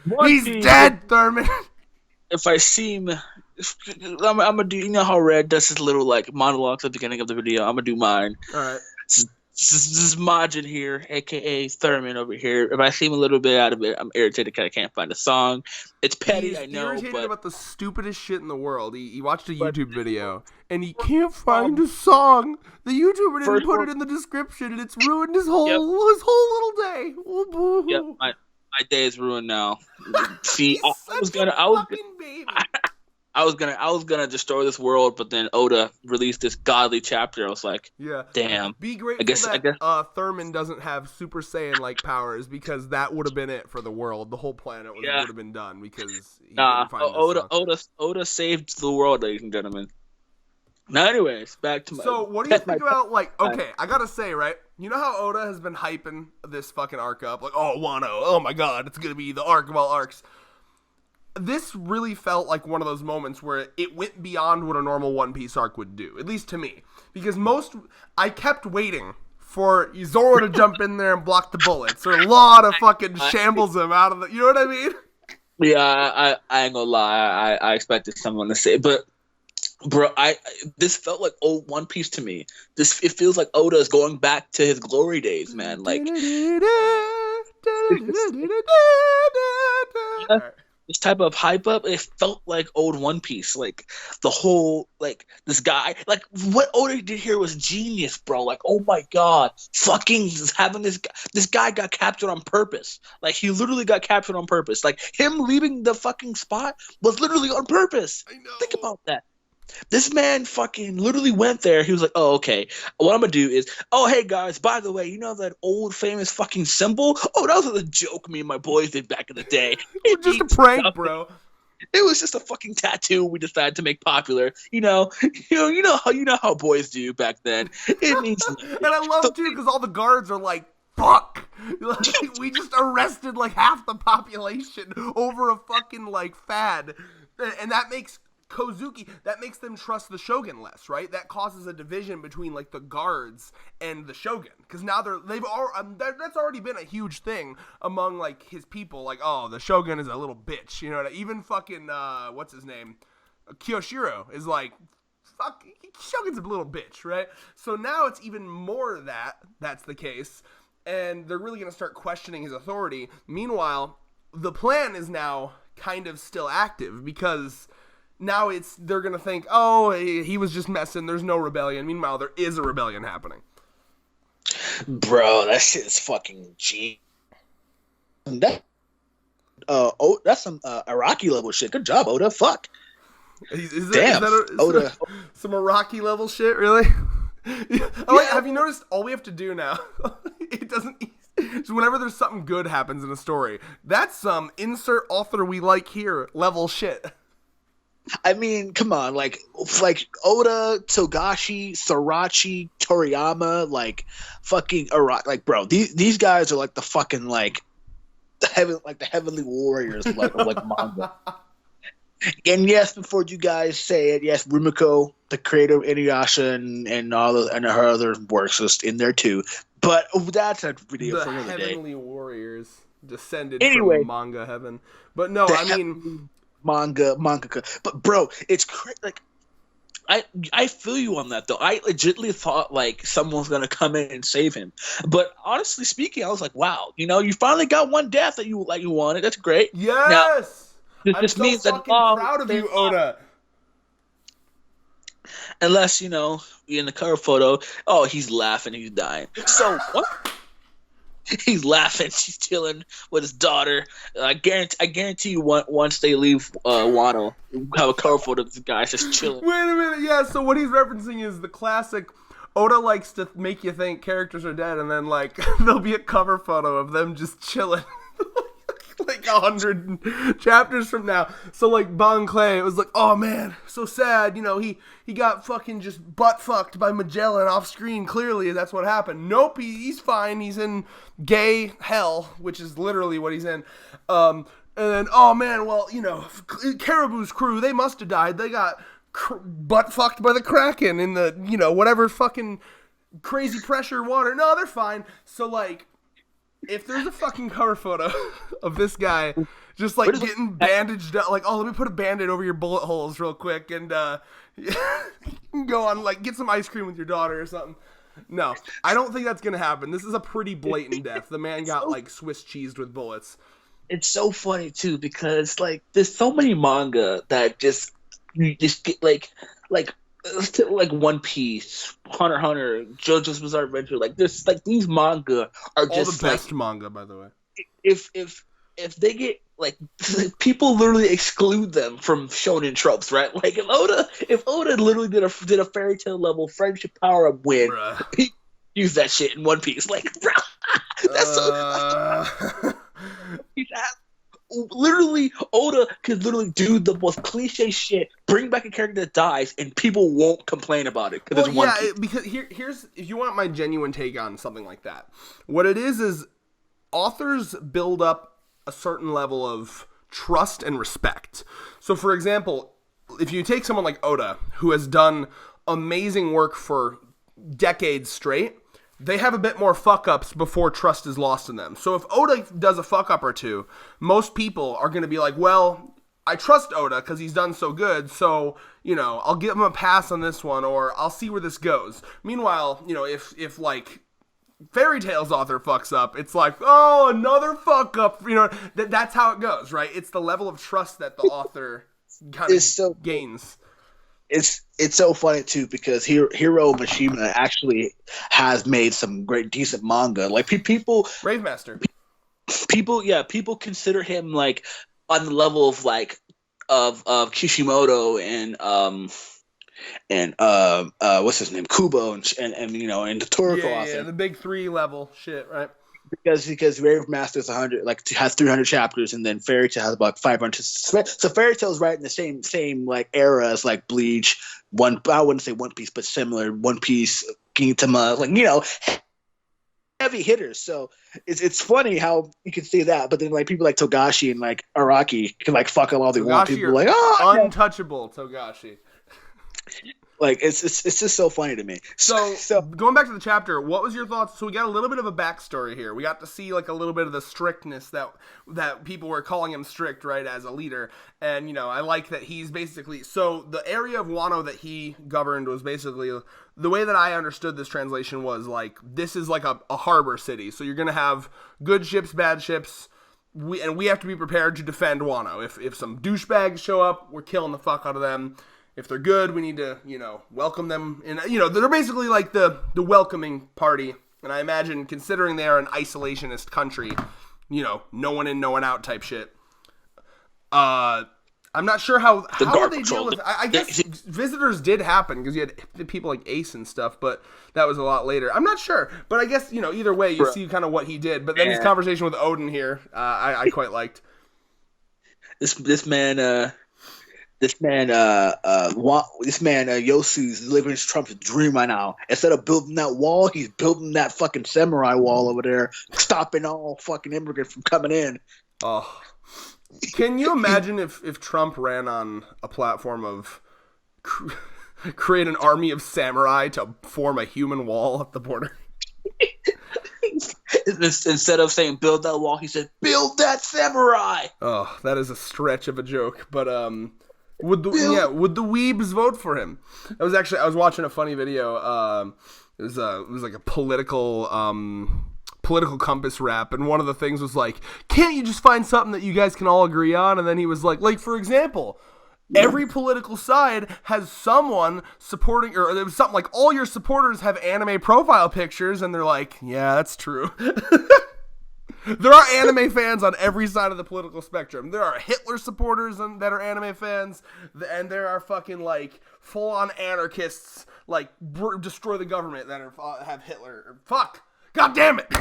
One He's Piece. dead, Thurman. If I seem, I'm gonna do. You know how Red does his little like monologues at the beginning of the video. I'm gonna do mine. All right. This is Majin here, aka Thurman over here. If I seem a little bit out of it, I'm irritated because I can't find a song. It's petty, He's I know, irritated but about the stupidest shit in the world. He watched a but YouTube video and he can't find um, a song. The YouTuber didn't first put one, it in the description, and it's ruined yep, his whole little day. Oh, yep. boo-hoo. My day is ruined now. See, He's I was such a gonna, fucking baby. I was gonna destroy this world, but then Oda released this godly chapter. I was like, Yeah. damn. Be I grateful guess, I that guess. Thurman doesn't have Super Saiyan like powers, because that would have been it for the world. The whole planet would Yeah. have been done because he Nah, couldn't find this song. Oda saved the world, ladies and gentlemen. Now, anyways, back to So, what do you my think about, like, okay, I gotta say, right? You know how Oda has been hyping this fucking arc up? Like, oh, Wano, oh my god, it's gonna be the arc of all arcs. This really felt like one of those moments where it went beyond what a normal One Piece arc would do, at least to me. Because I kept waiting for Zoro to jump in there and block the bullets, or Law to fucking shambles him out of the, you know what I mean? Yeah, I ain't gonna lie. I expected someone to say, but bro, this felt like old One Piece to me. It feels like Oda is going back to his glory days, man. Like yeah, this type of hype up, it felt like old One Piece. Like the whole, like this guy, like what Oda did here was genius, bro. Like, oh my god, fucking having this guy got captured on purpose. Like he literally got captured on purpose. Like him leaving the fucking spot was literally on purpose. I Think know. about that. This man fucking literally went there. He was like, "Oh, okay. What I'm gonna do is, oh, hey guys, by the way, you know that old famous fucking symbol? Oh, that was a joke me and my boys did back in the day. It Just a means prank, nothing. bro. It was just a fucking tattoo we decided to make popular. You know how boys do back then. It means And nothing." I love, So, too, because all the guards are like, fuck. Like, we just arrested, like, half the population over a fucking, like, fad. And that makes Kozuki, that makes them trust the Shogun less, right? That causes a division between, like, the guards and the Shogun, because now that's already been a huge thing among, like, his people. Like, oh, the Shogun is a little bitch, you know. Even fucking what's his name, Kyoshiro is like, fuck, Shogun's a little bitch, right? So now it's even more that's the case, and they're really gonna start questioning his authority. Meanwhile, the plan is now kind of still active, because now they're gonna think, oh, he was just messing. There's no rebellion. Meanwhile, there is a rebellion happening. bro, that shit is fucking G. That that's some Iraqi level shit. Good job, Oda. Fuck. Damn, Oda. Some Iraqi level shit, really? Have you noticed all we have to do now? It doesn't. So whenever there's something good happens in a story, that's some insert author we like here level shit. I mean, come on, like Oda, Togashi, Sorachi, Toriyama, like fucking Iraq, like bro, these guys are like the fucking the heavenly warriors of like manga. And yes, before you guys say it, yes, Rumiko, the creator of Inuyasha and her other works, is in there too. But that's a video The for another day. heavenly warriors descended Anyway, from manga heaven. But no, the I mean, manga. But bro, it's like I feel you on that though. I legitimately thought like someone's gonna come in and save him. But honestly speaking, I was like, wow, you finally got one death that you wanted. That's great. Now yes! I'm this so means that fucking proud of you, Oda. unless in the cover photo, oh, he's laughing, he's dying. So what? He's laughing, she's chilling with his daughter. I guarantee you, once they leave Wano, we'll have a cover photo of this guy just chilling. Wait a minute, yeah, so what he's referencing is the classic Oda likes to make you think characters are dead, and then, like, there'll be a cover photo of them just chilling. Like 100 chapters from now. So like Bon Clay, it was like, oh man, so sad. He got fucking just butt fucked by Magellan off screen. Clearly, that's what happened. Nope, he's fine. He's in gay hell, which is literally what he's in. And then, oh man, well, Caribou's crew, they must have died. They got butt fucked by the Kraken in the, whatever fucking crazy pressure water. No, they're fine. So like, if there's a fucking cover photo of this guy just like getting bandaged up, like, oh, let me put a band-aid over your bullet holes real quick and go on, like, get some ice cream with your daughter or something. No, I don't think that's gonna happen. This is a pretty blatant death. The man got like Swiss cheesed with bullets. It's so funny too because like there's so many manga that just you just get like One Piece, Hunter x Hunter, JoJo's Bizarre Adventure. Like there's like these manga are all just the best manga, by the way. If they get like people literally exclude them from shonen tropes, right? Like if Oda literally did a fairy tale level friendship power up win, he use that shit in One Piece. Like, bro, that's so. Literally, Oda could literally do the most cliche shit, bring back a character that dies, and people won't complain about it. Well, yeah, because here's if you want my genuine take on something like that. What it is authors build up a certain level of trust and respect. So, for example, if you take someone like Oda, who has done amazing work for decades straight, they have a bit more fuck-ups before trust is lost in them. So if Oda does a fuck-up or two, most people are going to be like, well, I trust Oda because he's done so good, so, you know, I'll give him a pass on this one, or I'll see where this goes. Meanwhile, you know, if like, Fairy Tail's author fucks up, it's like, oh, another fuck-up, you know, that's how it goes, right? It's the level of trust that the author kind of gains. It's so funny too because Hiro Mishima actually has made some great decent manga. Like people, Brave Master. People consider him like on the level of like of Kishimoto and what's his name, Kubo and you know, and the Toriko author. Yeah, the big three level shit, right? Because Rave Master is 100, like has 300 chapters, and then Fairy Tail has about 500. So Fairy Tail is right in the same like era as like Bleach. I wouldn't say One Piece, but similar. One Piece, Gintama, like, you know, heavy hitters. So it's funny how you can see that, but then like people like Togashi and like Araki can like fuck up all they want. People like, oh, untouchable Togashi. Like it's just so funny to me. So going back to the chapter, what was your thoughts? So we got a little bit of a backstory here. We got to see like a little bit of the strictness that people were calling him strict, right, as a leader. And you know, I like that he's basically, so the area of Wano that he governed was basically, the way that I understood this translation was like, this is like a harbor city. So you're gonna have good ships, bad ships. We have to be prepared to defend Wano. If some douchebags show up, we're killing the fuck out of them. If they're good, we need to, you know, welcome them. And, you know, they're basically like the welcoming party. And I imagine, considering they are an isolationist country, you know, no one in, no one out type shit. I'm not sure how they deal with it. I guess visitors did happen because you had people like Ace and stuff, but that was a lot later. I'm not sure. But I guess, you know, either way, you see kind of what he did. But then his conversation with Odin here, I quite liked. This man Yosu's living his Trump's dream right now. Instead of building that wall, he's building that fucking samurai wall over there, stopping all fucking immigrants from coming in. Oh, can you imagine if Trump ran on a platform of create an army of samurai to form a human wall at the border? Instead of saying build that wall, he said build that samurai. Oh, that is a stretch of a joke, but would the weebs vote for him? I was watching a funny video. It was like a political compass rap, and one of the things was like, can't you just find something that you guys can all agree on? And then he was like for example, every political side has someone supporting, or there was something like all your supporters have anime profile pictures, and they're like, yeah, that's true. There are anime fans on every side of the political spectrum. There are Hitler supporters that are anime fans, and there are fucking like full-on anarchists, like destroy the government, that have Hitler. Fuck, god damn it,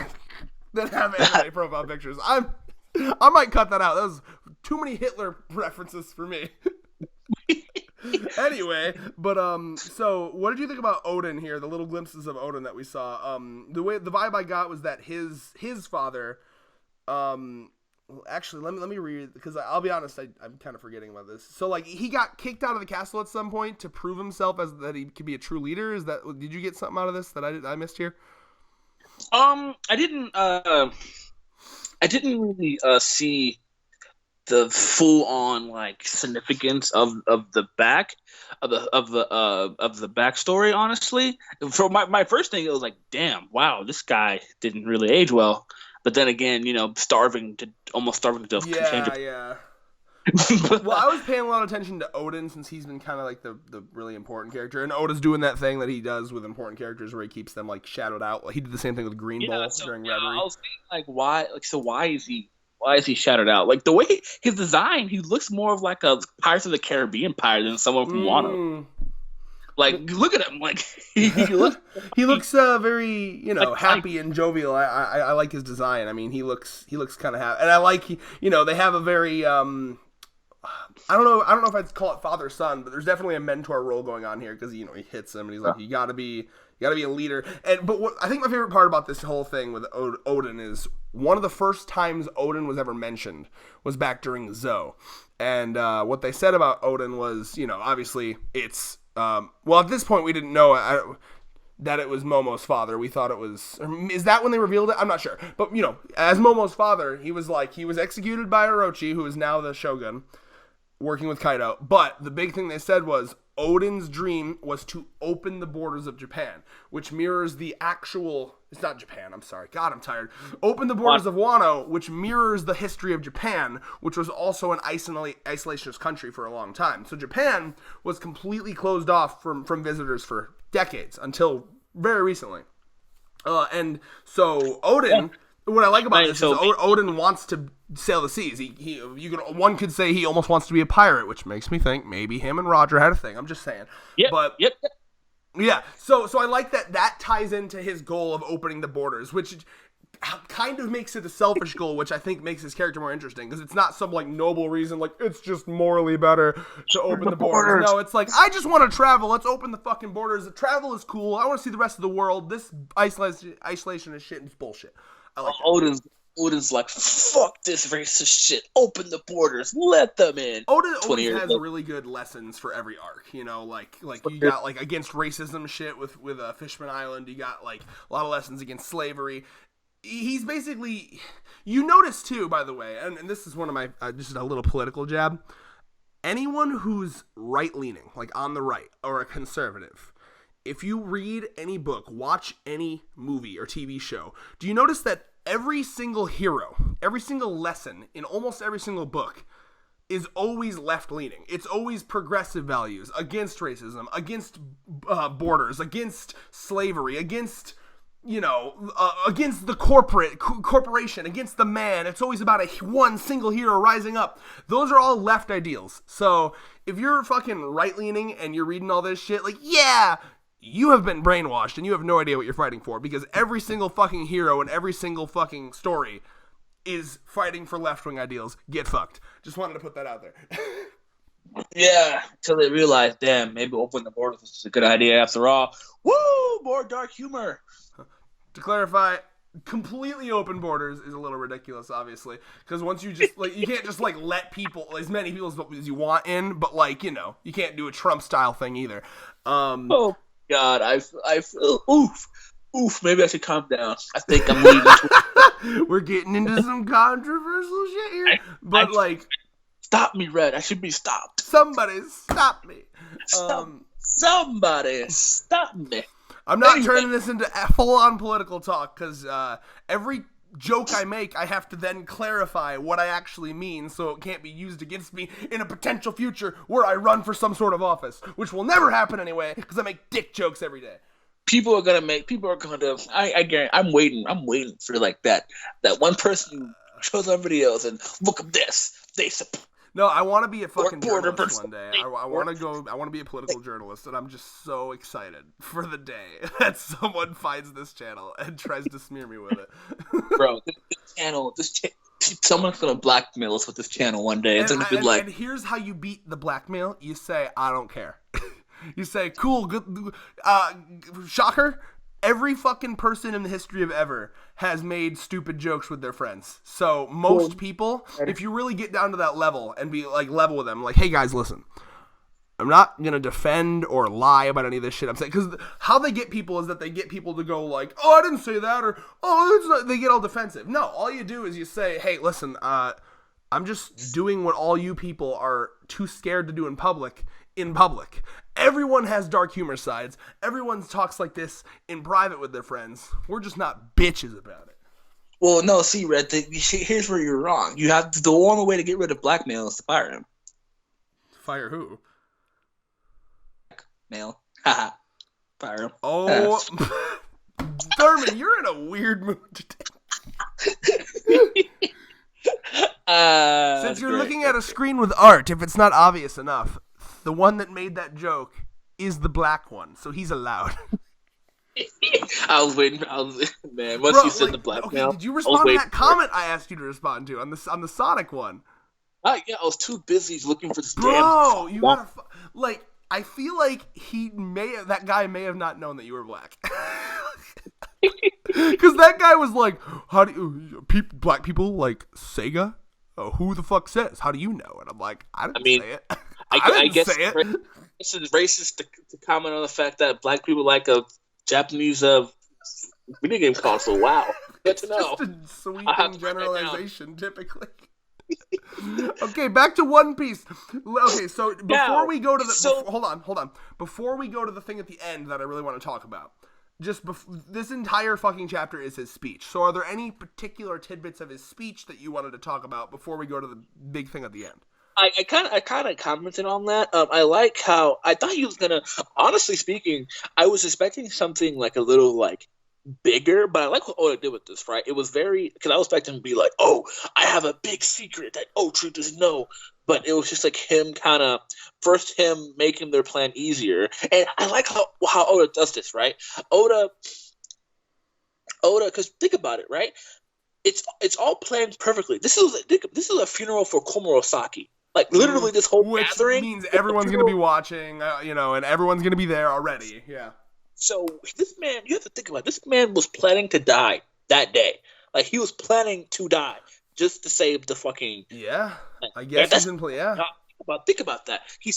that have anime profile pictures. I might cut that out. That was too many Hitler references for me. Anyway, but so what did you think about Odin here? The little glimpses of Odin that we saw. The vibe I got was that his father. Actually, let me read, because I'll be honest, I'm kind of forgetting about this. So like he got kicked out of the castle at some point to prove himself as that he could be a true leader. Did you get something out of this that I missed here? I didn't. I didn't really see the full on like significance of the back of the backstory. Honestly, for my first thing, it was like, damn, wow, this guy didn't really age well. But then again, almost starving to death can change Yeah, it. yeah. Well, I was paying a lot of attention to Odin since he's been kind of like the really important character, and Oda's doing that thing that he does with important characters where he keeps them like shadowed out. He did the same thing with Green Bull during Reverie. I was thinking like, why is he shadowed out? Like the way his design, he looks more of like a Pirates of the Caribbean pirate than someone from Wano. Like, look at him. Like he looks very happy and jovial. I like his design. I mean, he looks kind of happy, and I like they have a very I don't know if I'd call it father son, but there's definitely a mentor role going on here because he hits him and he's like, you gotta be a leader. But what I think my favorite part about this whole thing with Odin is one of the first times Odin was ever mentioned was back during Zoe, and what they said about Odin was obviously it's at this point we didn't know that it was Momo's father. We thought it was... Is that when they revealed it? I'm not sure. But, as Momo's father, he was executed by Orochi, who is now the shogun, working with Kaido. But the big thing they said was Odin's dream was to open the borders of Japan, which mirrors the actual... It's not Japan, I'm sorry. God, I'm tired. Open the borders of Wano, which mirrors the history of Japan, which was also an isolationist country for a long time. So Japan was completely closed off from visitors for decades until very recently. And so Odin, what I like about this is Odin wants to sail the seas. One could say he almost wants to be a pirate, which makes me think maybe him and Roger had a thing. I'm just saying. Yep. Yeah, so I like that ties into his goal of opening the borders, which kind of makes it a selfish goal, which I think makes his character more interesting, because it's not some, noble reason, it's just morally better to open the borders. No, it's like, I just want to travel, let's open the fucking borders, travel is cool, I want to see the rest of the world, this isolation is shit and bullshit. I like that. Odin's like, fuck this racist shit. Open the borders. Let them in. Odin always has really good lessons for every arc. You got against racism shit with Fishman Island. You got a lot of lessons against slavery. He's basically, you notice too, by the way, and this is one of my just a little political jab. Anyone who's right leaning, on the right, or a conservative, if you read any book, watch any movie or TV show, do you notice that every single hero, every single lesson in almost every single book is always left-leaning? It's always progressive values, against racism, against borders, against slavery, against, against the corporation, against the man. It's always about one single hero rising up. Those are all left ideals. So if you're fucking right-leaning and you're reading all this shit, you have been brainwashed and you have no idea what you're fighting for, because every single fucking hero and every single fucking story is fighting for left-wing ideals. Get fucked. Just wanted to put that out there. Yeah, until they realize, damn, maybe open the borders is a good idea after all. Woo! More dark humor. To clarify, completely open borders is a little ridiculous, obviously, because once you just you can't just let people, as many people as you want in, but you can't do a Trump style thing either. Oh God, I feel oof. Maybe I should calm down. I think I'm leaving. We're getting into some controversial shit here, but stop me, Red. I should be stopped. Somebody stop me. Somebody stop me. I'm not turning this into full-on political talk, because every joke I make, I have to then clarify what I actually mean, so it can't be used against me in a potential future where I run for some sort of office, which will never happen anyway, because I make dick jokes every day. People are gonna. I guarantee. I'm waiting for that one person who shows on videos and look at this. They support. No, I want to be a fucking journalist one day. I want to be a political journalist, and I'm just so excited for the day that someone finds this channel and tries to smear me with it. Bro, someone's gonna blackmail us with this channel one day. It's gonna be and here's how you beat the blackmail. You say, I don't care. You say, cool, good, shocker. Every fucking person in the history of ever has made stupid jokes with their friends. So most people, if you really get down to that level and be level with them, hey guys, listen. I'm not going to defend or lie about any of this shit I'm saying. Because how they get people is that they get people to go like, oh, I didn't say that. Or, oh, it's not. They get all defensive. No, all you do is you say, hey, listen, I'm just doing what all you people are too scared to do in public. Everyone has dark humor sides. Everyone talks like this in private with their friends. We're just not bitches about it. Well, no, see, Red, here's where you're wrong. You have the only way to get rid of blackmail is to fire him. Fire who? Mail. Haha. Fire him. Oh, Thurman, you're in a weird mood today. Since you're looking at a screen with art, if it's not obvious enough, the one that made that joke is the black one, so he's allowed. I was waiting. Man, once Bro, you said the blackmail. Okay, did you respond to that comment I asked you to respond to on the Sonic one? Yeah, I was too busy looking for this Bro, you gotta like. I feel like that guy may have not known that you were black. Because that guy was like, "How do you, black people like Sega? Oh, who the fuck says? How do you know?" And I'm like, "I didn't say it. I guess say it." It's racist to comment on the fact that black people like a Japanese video game console. Wow, good to know. Just a sweeping generalization, typically. Okay, back to One Piece. Okay, so before we go to the hold on. Before we go to the thing at the end that I really want to talk about, this entire fucking chapter is his speech. So are there any particular tidbits of his speech that you wanted to talk about before we go to the big thing at the end? I kind of commented on that. I like how I thought he was gonna. Honestly speaking, I was expecting something like a little like bigger, but I like what Oda did with this, right? It was very, because I was expecting him to be like, oh, I have a big secret that Oda doesn't know, but it was just like him making their plan easier. And I like how Oda does this, right? Oda, because think about it, right? It's all planned perfectly. This is a funeral for Komurosaki. Like literally, this whole gathering means everyone's gonna be watching, and everyone's gonna be there already. Yeah. So this man, you have to think about it. This man was planning to die that day. Like he was planning to die just to save the fucking. Yeah, I guess he's in play. Yeah. Think about that. He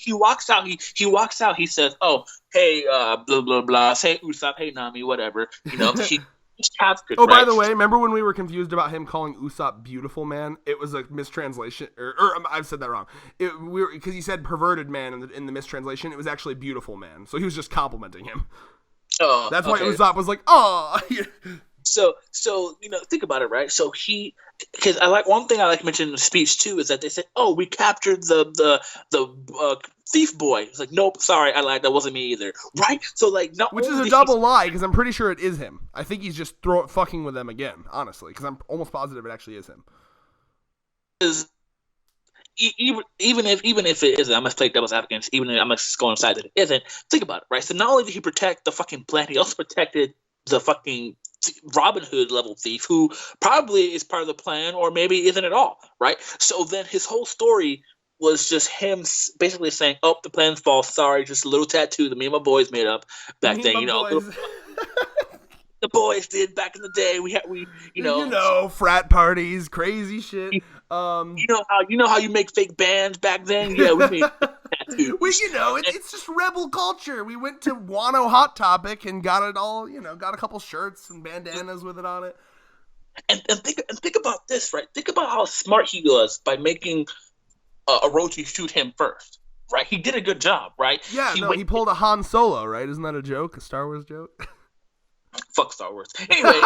walks out. He walks out. He says, "Oh, hey, blah blah blah. Hey Usopp. Hey Nami. Whatever. He's captured." Oh, right? By the way, remember when we were confused about him calling Usopp beautiful man? It was a mistranslation, or I've said that wrong. Because he said perverted man in the mistranslation. It was actually beautiful man. So he was just complimenting him. Oh, that's why Usopp was like, "Oh." So think about it, right? So because one thing I like to mention in the speech too is that they said, "Oh, we captured the thief boy." It's like, nope, sorry, I lied. That wasn't me either, right? So which is a double lie because I'm pretty sure it is him. I think he's just fucking with them again, honestly, because I'm almost positive it actually is him. Even if it isn't, I must play devil's advocate. Even if I must go on the side that it isn't. Think about it, right? So not only did he protect the fucking plant, he also protected the fucking Robin Hood level thief who probably is part of the plan or maybe isn't at all, right? So then his whole story was just him basically saying, "Oh, the plan's false. Sorry, just a little tattoo that me and my boys made up back then." The boys did back in the day. We frat parties, crazy shit. You know how you make fake bands back then? Yeah, we made tattoos. It's just rebel culture. We went to Wano Hot Topic and got it all. Got a couple shirts and bandanas with it on it. And think about this, right? Think about how smart he was by making Orochi shoot him first, right? He did a good job, right? Yeah, he pulled a Han Solo, right? Isn't that a joke? A Star Wars joke? Fuck Star Wars. Anyway.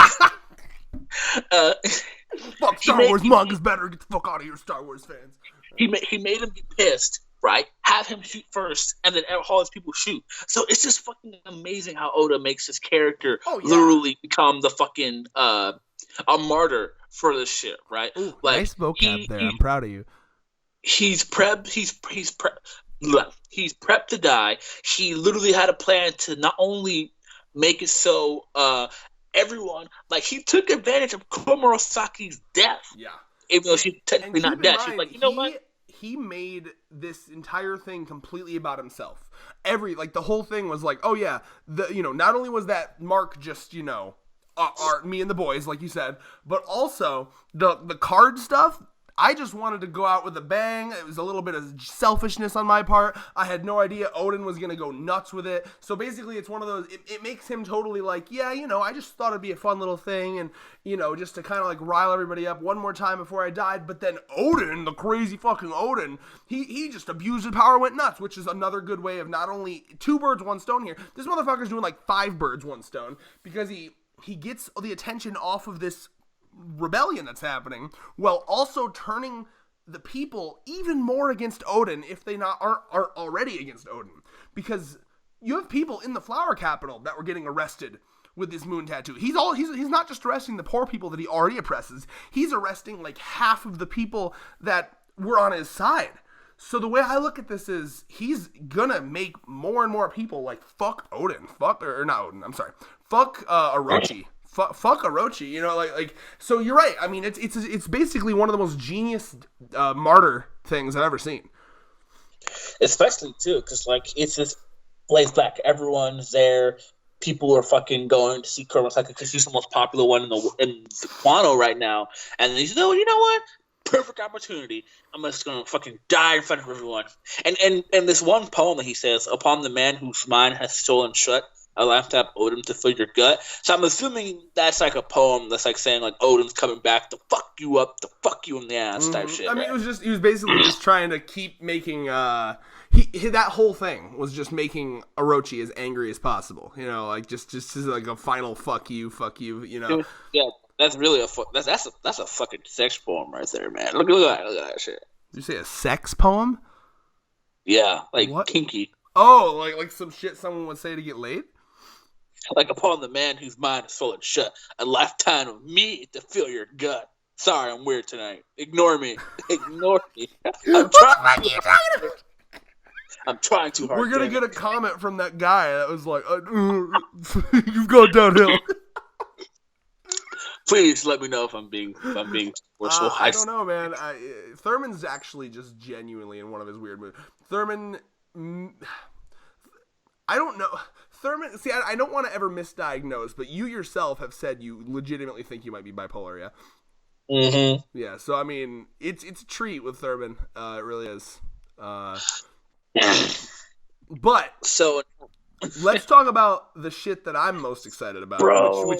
Fuck Star Wars. Manga's better. Get the fuck out of here, Star Wars fans. He made him get pissed, right? Have him shoot first, and then all his people shoot. So it's just fucking amazing how Oda makes his character literally become the fucking a martyr for this shit, right? Ooh, nice vocab there. I'm proud of you. He's prepped to die. He literally had a plan to not only make it so everyone, he took advantage of Komorosaki's death. Yeah. Even though she's technically not dead. She's like, what? He made this entire thing completely about himself. The whole thing was like, oh yeah, not only was that Mark just, me and the boys, like you said, but also the card stuff, I just wanted to go out with a bang. It was a little bit of selfishness on my part. I had no idea Odin was going to go nuts with it. So basically it's one of those, it makes him totally like, yeah, you know, I just thought it'd be a fun little thing and, you know, just to kind of like rile everybody up one more time before I died. But then Odin, the crazy fucking Odin, he just abused his power, went nuts, which is another good way of not only 2 birds, 1 stone here. This motherfucker's doing like 5 birds, 1 stone because he gets the attention off of this rebellion that's happening while also turning the people even more against Odin if they aren't already against Odin, because you have people in the flower capital that were getting arrested with this moon tattoo. He's not just arresting the poor people that he already oppresses, he's arresting like half of the people that were on his side. So the way I look at this is he's gonna make more and more people like fuck Odin, fuck Orochi. Fuck Orochi, you know, like. So you're right. I mean, it's basically one of the most genius martyr things I've ever seen. Especially too, because like it's just lays back. Everyone's there. People are fucking going to see Kurosaki because he's the most popular one in Wano right now. And he's you know what? Perfect opportunity. I'm just gonna fucking die in front of everyone. And this one poem that he says, "Upon the man whose mind has stolen shut, I laughed at Odin to fill your gut." So I'm assuming that's like a poem that's like saying like Odin's coming back to fuck you up, to fuck you in the ass type shit. I mean, right? he was basically just trying to keep making that whole thing was just making Orochi as angry as possible. You know, like just as like a final fuck you, you know. Yeah, that's really that's a fucking sex poem right there, man. Look at that shit. Did you say a sex poem? Yeah, like what? Kinky. Oh, like some shit someone would say to get laid? Like, upon the man whose mind is full and shut, a lifetime of me to fill your gut. Sorry, I'm weird tonight. Ignore me. Ignore me. I'm trying too hard. We're gonna get a comment from that guy that was like, "You've gone downhill." Please let me know if I'm being forceful. I don't know, man. Thurman's actually just genuinely in one of his weird moods. Thurman, I don't know. Thurman, see, I don't want to ever misdiagnose, but you yourself have said you legitimately think you might be bipolar, yeah? Mm-hmm. Yeah, so, I mean, it's a treat with Thurman. It really is. But, so let's talk about the shit that I'm most excited about. Bro,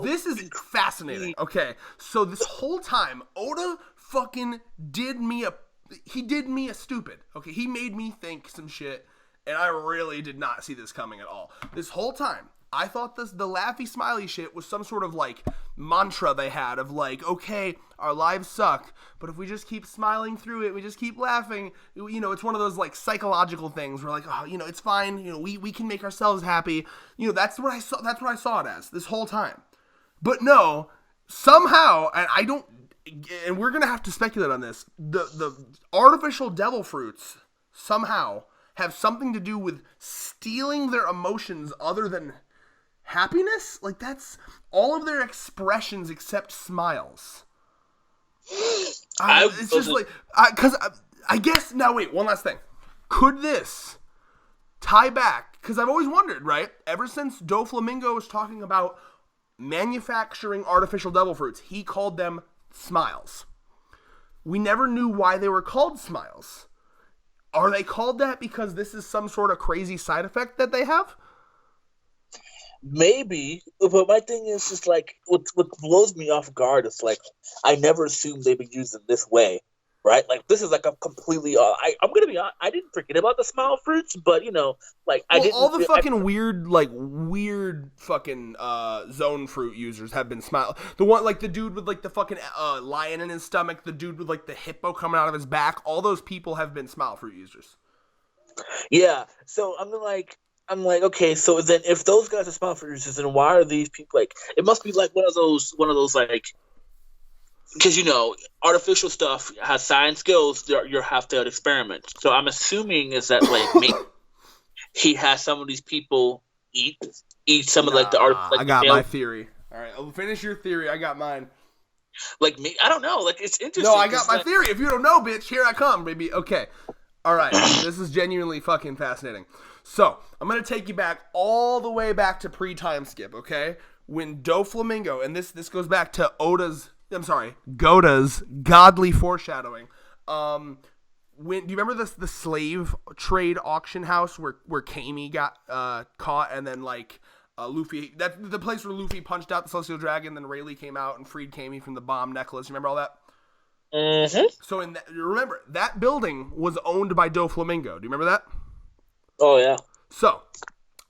this is fascinating. Okay, so this whole time, Oda fucking did me a stupid. Okay, he made me think some shit. And I really did not see this coming at all. This whole time, I thought the laughy smiley shit was some sort of like mantra they had of like, okay, our lives suck, but if we just keep smiling through it, we just keep laughing, you know, it's one of those like psychological things where like, oh, you know, it's fine, you know, we can make ourselves happy. You know, that's what I saw it as this whole time. But no, somehow, and we're gonna have to speculate on this, the artificial devil fruits somehow have something to do with stealing their emotions other than happiness? Like, that's all of their expressions except smiles. It's just like, because I guess, now wait, one last thing. Could this tie back, because I've always wondered, right? Ever since Doflamingo was talking about manufacturing artificial devil fruits, he called them smiles. We never knew why they were called smiles. Are they called that because this is some sort of crazy side effect that they have? Maybe, but my thing is just like what blows me off guard is like I never assumed they'd be used in this way, right? Like this is like a completely. I'm gonna be honest, I didn't forget about the smile fruits, but you know, like I didn't. All the fucking weird fucking zone fruit users have been smile. The one like the dude with like the fucking lion in his stomach, the dude with like the hippo coming out of his back. All those people have been smile fruit users. Yeah, so I'm like, okay, so then if those guys are smile fruit users, then why are these people like? It must be like one of those like. Because, you know, artificial stuff has science skills, you have to experiment. So I'm assuming is that, like, maybe he has some of these people eat some of, like, the art. Like, I got my theory. All right, I'll finish your theory. I got mine. Like, me, I don't know. Like, it's interesting. No, I got my theory. If you don't know, bitch, here I come, baby. Okay. All right. This is genuinely fucking fascinating. So, I'm going to take you back all the way back to pre-time skip, okay? When Doflamingo, and this goes back to Oda's Goda's godly foreshadowing. Do you remember the slave trade auction house where Kami got caught, and then like Luffy, that's the place where Luffy punched out the Celestial Dragon, then Rayleigh came out and freed Kami from the bomb necklace. You remember all that? Mm-hmm. So remember that building was owned by Doflamingo. Do you remember that? Oh yeah. So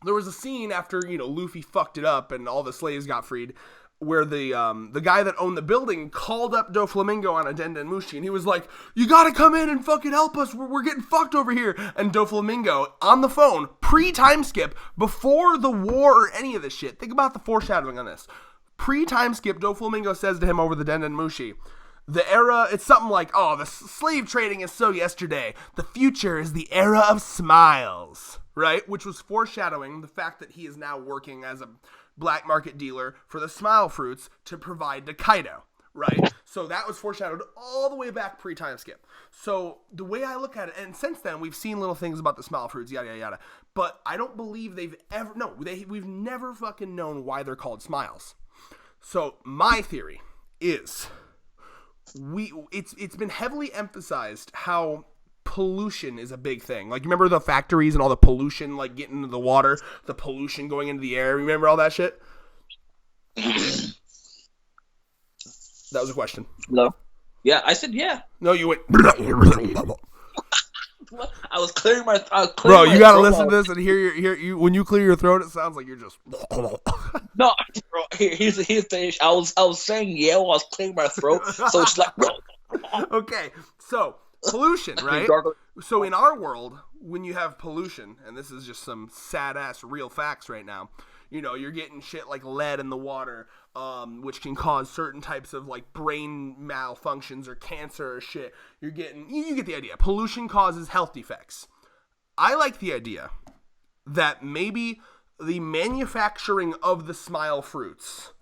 there was a scene after Luffy fucked it up and all the slaves got freed, where the guy that owned the building called up Doflamingo on Adenda and Mushi, and he was like, "You gotta come in and fucking help us. We're getting fucked over here." And Doflamingo on the phone, pre-time skip, before the war or any of this shit. Think about the foreshadowing on this. Pre-time skip, Doflamingo says to him over the Denda and Mushi, the era, it's something like, "Oh, the slave trading is so yesterday. The future is the era of smiles." Right? Which was foreshadowing the fact that he is now working as a black market dealer for the smile fruits to provide to Kaido. Right? So that was foreshadowed all the way back pre-time skip. So the way I look at it, and since then we've seen little things about the smile fruits, yada, yada, yada. But I don't believe we've never fucking known why they're called smiles. So my theory is it's been heavily emphasized how pollution is a big thing. Like, you remember the factories and all the pollution, like, getting into the water, the pollution going into the air? Remember all that shit? That was a question. No. Yeah, I said yeah. No, you went. I was clearing my. Bro, you gotta listen to this and hear you. When you clear your throat, it sounds like you're just. No, bro. Here's the thing. I was saying yeah while I was clearing my throat, so it's like. Okay, so pollution, right? So in our world, when you have pollution, and this is just some sad ass real facts right now, you're getting shit like lead in the water, which can cause certain types of like brain malfunctions or cancer or shit. You get the idea. Pollution causes health defects. I like the idea that maybe the manufacturing of the smile fruits,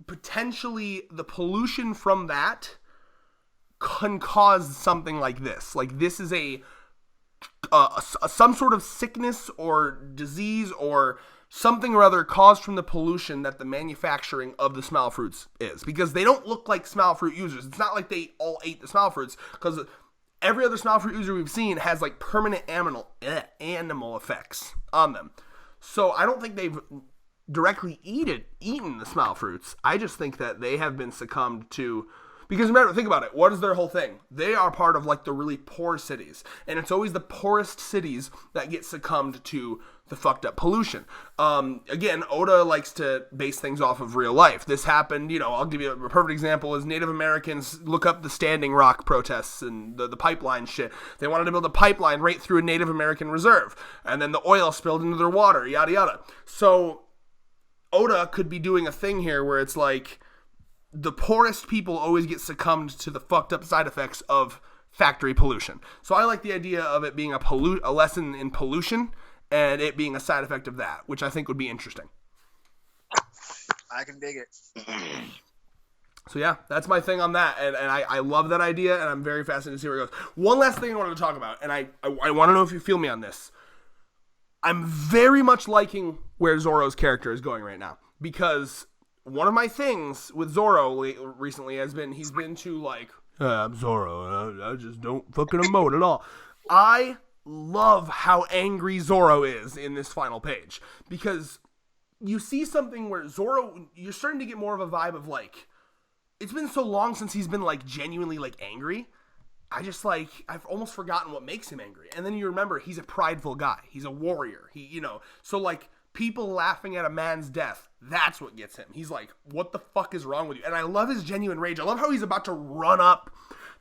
potentially the pollution from that can cause something like this. Like, this is some sort of sickness or disease or something or other caused from the pollution that the manufacturing of the smile fruits is. Because they don't look like smile fruit users. It's not like they all ate the smile fruits, because every other smile fruit user we've seen has like permanent animal effects on them. So I don't think they've directly eaten the smile fruits. I just think that they have been succumbed to. Because remember, think about it. What is their whole thing? They are part of like the really poor cities. And it's always the poorest cities that get succumbed to the fucked up pollution. Again, Oda likes to base things off of real life. This happened, I'll give you a perfect example is Native Americans look up the Standing Rock protests and the pipeline shit. They wanted to build a pipeline right through a Native American reserve. And then the oil spilled into their water, yada, yada. So Oda could be doing a thing here where it's like, the poorest people always get succumbed to the fucked up side effects of factory pollution. So I like the idea of it being a lesson in pollution and it being a side effect of that, which I think would be interesting. I can dig it. So yeah, that's my thing on that, and I love that idea, and I'm very fascinated to see where it goes. One last thing I wanted to talk about, and I want to know if you feel me on this. I'm very much liking where Zoro's character is going right now, because one of my things with Zoro recently has been he's been too like, I'm Zoro, I just don't fucking emote at all. I love how angry Zoro is in this final page, because you see something where Zoro, you're starting to get more of a vibe of like, it's been so long since he's been like genuinely like angry. I've almost forgotten what makes him angry. And then you remember he's a prideful guy. He's a warrior. So like, people laughing at a man's death, that's what gets him. He's like, what the fuck is wrong with you? And I love his genuine rage. I love how he's about to run up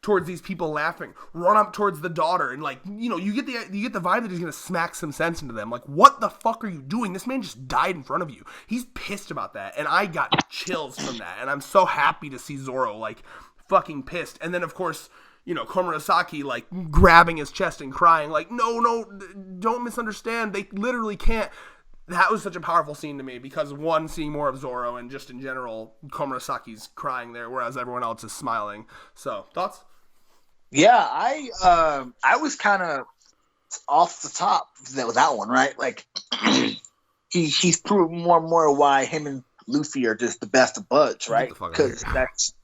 towards these people laughing, run up towards the daughter, and like, you get the vibe that he's gonna smack some sense into them. Like, what the fuck are you doing? This man just died in front of you. He's pissed about that, and I got chills from that, and I'm so happy to see Zoro like fucking pissed. And then of course, Komurasaki like grabbing his chest and crying like, no, don't misunderstand. They literally can't. That was such a powerful scene to me because, one, seeing more of Zoro, and just in general, Komurasaki's crying there, whereas everyone else is smiling. So, thoughts? Yeah, I was kind of off the top with that one, right? Like, he's proving more and more why him and Luffy are just the best of buds, right? Because that's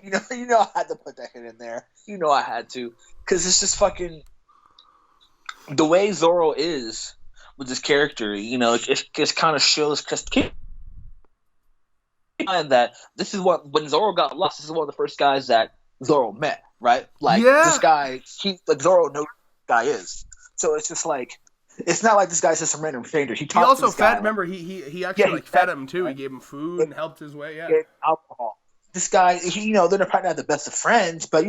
you know I had to put that hit in there. You know I had to, because it's just fucking the way Zoro is with his character. You know, it just kind of shows. Because keep in mind that this is when Zoro got lost. This is one of the first guys that Zoro met, right? Like this guy, Zoro knows who this guy is. So it's just like. It's not like this guy's just some random stranger. He also fed. Remember, he actually fed him too. Right? He gave him food and helped his way. Yeah, alcohol. This guy, they're probably not the best of friends, but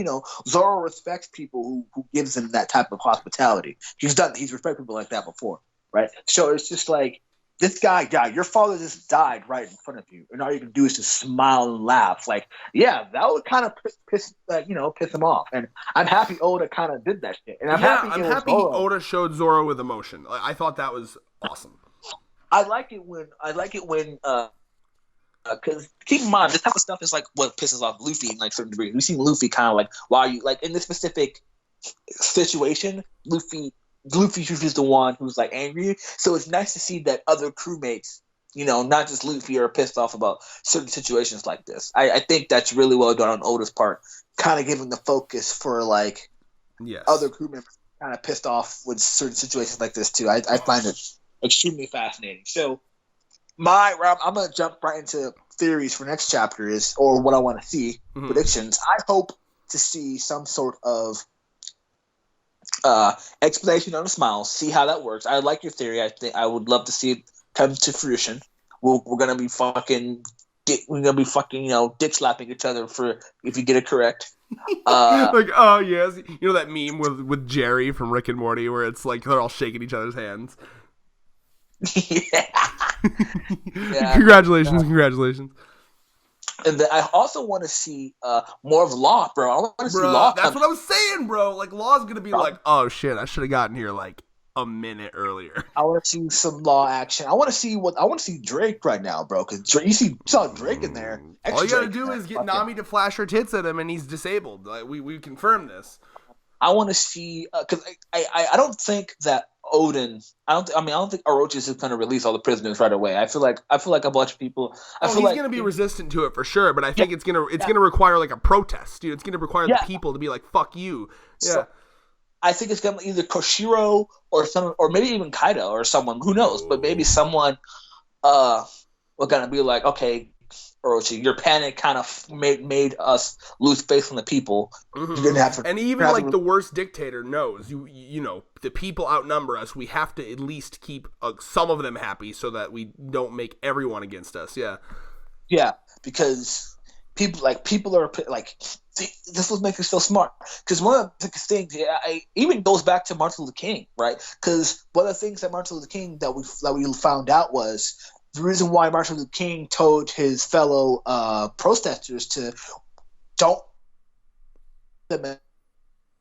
Zoro respects people who gives him that type of hospitality. He's respected people like that before, right? So it's just like this guy died. Your father just died right in front of you, and all you can do is just smile and laugh. Like, yeah, that would kind of piss him off. And I'm happy Oda kind of did that shit. And I'm happy Oda showed Zoro with emotion. I thought that was awesome. I like it when because keep in mind this type of stuff is like what pisses off Luffy in like certain degree. We've seen Luffy kind of like why you like in this specific situation, Luffy's usually the one who's like angry. So it's nice to see that other crewmates, not just Luffy, are pissed off about certain situations like this. I think that's really well done on Oda's part, kind of giving the focus for like other crew members kind of pissed off with certain situations like this too. I find it extremely fascinating. So I'm gonna jump right into theories for next chapter or what I want to see predictions. I hope to see some sort of explanation on the smiles. See how that works. I like your theory. I think I would love to see it come to fruition. We're gonna be fucking dick slapping each other for if you get it correct. Like, oh yes, that meme with Jerry from Rick and Morty where it's like they're all shaking each other's hands. Yeah. Congratulations. And then I also want to see more of Law, bro. I want to see Law. That's what I was saying, bro. Like Law's gonna be like, oh shit, I should have gotten here like a minute earlier. I want to see some Law action. I want to see Drake right now, bro. Because you saw Drake in there. All you gotta do is get Nami to flash her tits at him, and he's disabled. Like we confirmed this. I want to see because I don't think that Odin. I don't think Orochi is going to release all the prisoners right away. I feel like a bunch of people. He's going to be resistant to it for sure, but I think it's going to require like a protest, dude. It's going to require the people to be like, "Fuck you." Yeah. So, I think it's going to either Koshiro or maybe even Kaido or someone. Who knows? But maybe someone. We're going to be like, okay, Orochi, your panic kind of made us lose faith in the people. Mm-hmm. You're gonna have to, and even like the worst dictator knows, the people outnumber us. We have to at least keep some of them happy so that we don't make everyone against us. Yeah, because people are like, this was making us feel smart. Because one of the things, even goes back to Martin Luther King, right? Because one of the things that Martin Luther King that we found out was. The reason why Martin Luther King told his fellow protesters to don't let them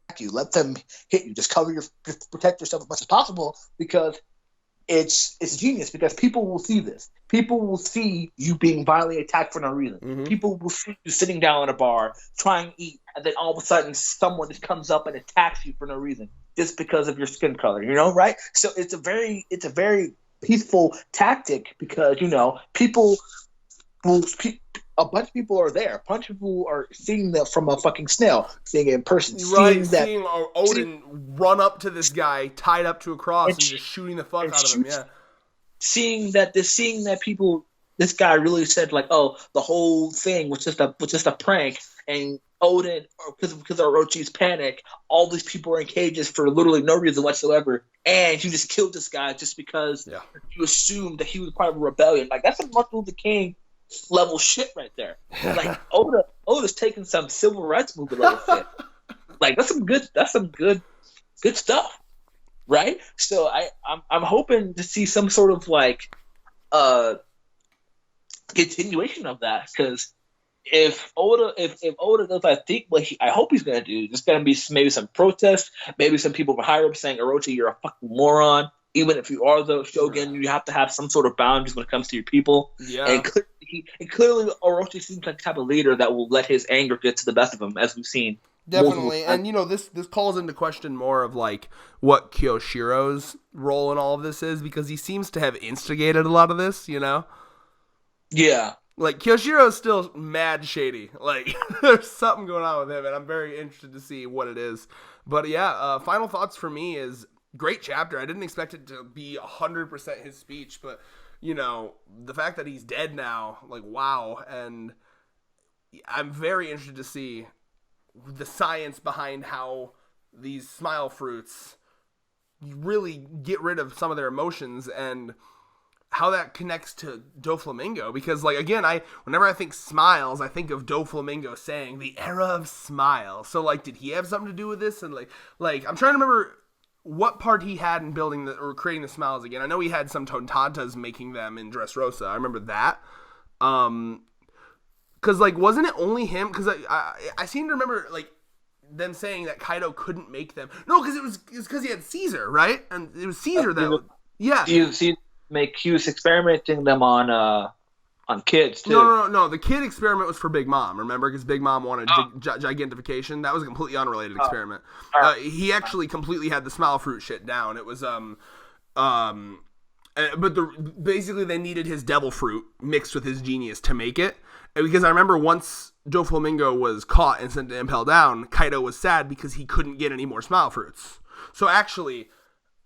attack you, let them hit you, just protect yourself as much as possible, because it's genius. Because people will see this. People will see you being violently attacked for no reason. Mm-hmm. People will see you sitting down in a bar trying to eat, and then all of a sudden someone just comes up and attacks you for no reason just because of your skin color. Right? So it's a very peaceful tactic because people a bunch of people are there. A bunch of people are seeing that from a fucking snail, seeing it in person, seeing Odin run up to this guy tied up to a cross and just shooting the fuck out of him. Yeah, seeing that people. This guy really said like, oh, the whole thing was just a prank, and Odin, because of Orochi's panic, all these people are in cages for literally no reason whatsoever, and you just killed this guy just because you assumed that he was part of a rebellion. Like that's some Martin Luther King level shit right there. Like Oda's taking some civil rights movement level shit. Like that's some good stuff, right? So I'm hoping to see some sort of like continuation of that, because if Oda does, I think I hope he's gonna do, there's gonna be maybe some protests, maybe some people higher up saying, Orochi, you're a fucking moron. Even if you are the Shogun, you have to have some sort of boundaries when it comes to your people. Yeah. And clearly Orochi seems like the type of leader that will let his anger get to the best of him, as we've seen. Definitely. And this calls into question more of like what Kyoshiro's role in all of this is, because he seems to have instigated a lot of this, Yeah. Like, Kyoshiro's still mad shady. Like, there's something going on with him, and I'm very interested to see what it is. But yeah, final thoughts for me is great chapter. I didn't expect it to be 100% his speech, but, you know, the fact that he's dead now, like, wow. And I'm very interested to see the science behind how these smile fruits really get rid of some of their emotions and how that connects to Doflamingo, because like again, whenever I think smiles, I think of Doflamingo saying the era of smile. So like, did he have something to do with this? And like I'm trying to remember what part he had in building or creating the smiles again. I know he had some Tontantas making them in Dressrosa. I remember that. Because like, wasn't it only him? Because I seem to remember like them saying that Kaido couldn't make them. No, because it was because he had Caesar, right? And it was Caesar that yeah. You see. He was experimenting them on kids too. No. The kid experiment was for Big Mom. Remember, because Big Mom wanted gigantification. That was a completely unrelated experiment. He actually completely had the smile fruit shit down. It was basically they needed his devil fruit mixed with his genius to make it. And because I remember once Doflamingo was caught and sent to Impel Down, Kaido was sad because he couldn't get any more smile fruits. So actually,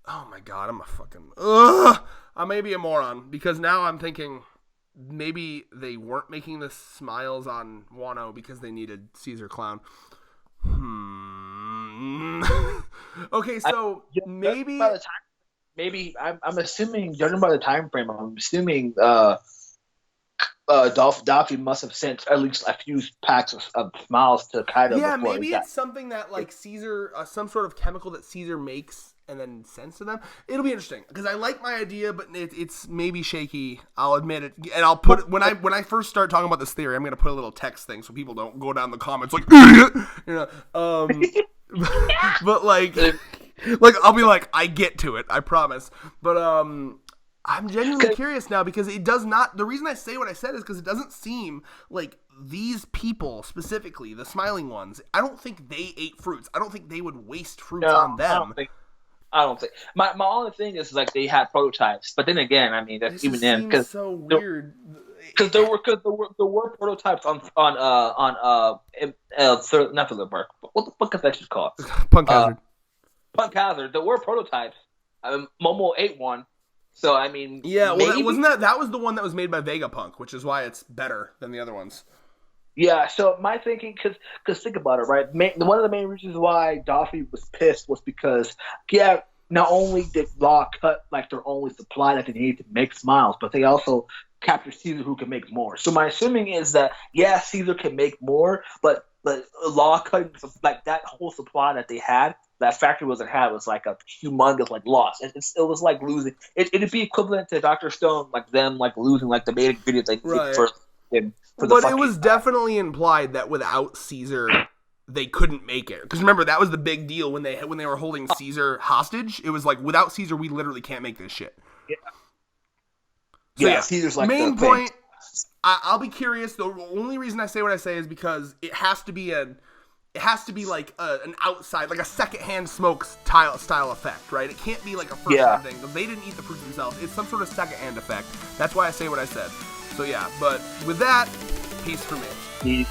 oh my god, I may be a moron, because now I'm thinking maybe they weren't making the smiles on Wano because they needed Caesar Clown. Okay, so maybe by the time, I'm assuming, judging by the time frame, I'm assuming Daffy must have sent at least a few packs of smiles to Kaido. Yeah, maybe it's something that like Caesar, some sort of chemical that Caesar makes and then sends to them. It'll be interesting because I like my idea, but it's maybe shaky. I'll admit it, and I'll put it when I first start talking about this theory. I'm gonna put a little text thing so people don't go down the comments like idiot, you know. But like I'll be like, I get to it, I promise. But I'm genuinely curious now because it does not. The reason I say what I said is because it doesn't seem like these people specifically, the smiling ones. I don't think they ate fruits. I don't think they would waste fruits on them. I don't think. My only thing is like they had prototypes, but then again, I mean that's even then because so weird. Because there were prototypes on not for the Burke. What the fuck is that shit called? Punk Hazard. Punk Hazard. There were prototypes. Momo ate one. So I mean, yeah. Well, wasn't that was the one that was made by Vegapunk, which is why it's better than the other ones. Yeah, so my thinking, because think about it, right? One of the main reasons why Daffy was pissed was because, yeah, not only did Law cut like their only supply that they needed to make smiles, but they also captured Caesar who can make more. So my assuming is that, yeah, Caesar can make more, but Law cutting like that whole supply that they had, that factory was like a humongous like loss. It was like losing. It'd be equivalent to Dr. Stone, like them like losing like the main ingredients like right. first. But it was definitely implied that without Caesar, they couldn't make it. Because remember, that was the big deal when they were holding Caesar hostage. It was like, without Caesar, we literally can't make this shit. Yeah. So, yeah, Caesar's like main point. I'll be curious. The only reason I say what I say is because it has to be like an outside, like a secondhand smoke style effect, right? It can't be like a first-hand thing. They didn't eat the fruit themselves. It's some sort of secondhand effect. That's why I say what I said. So yeah, but with that, peace for me. Peace.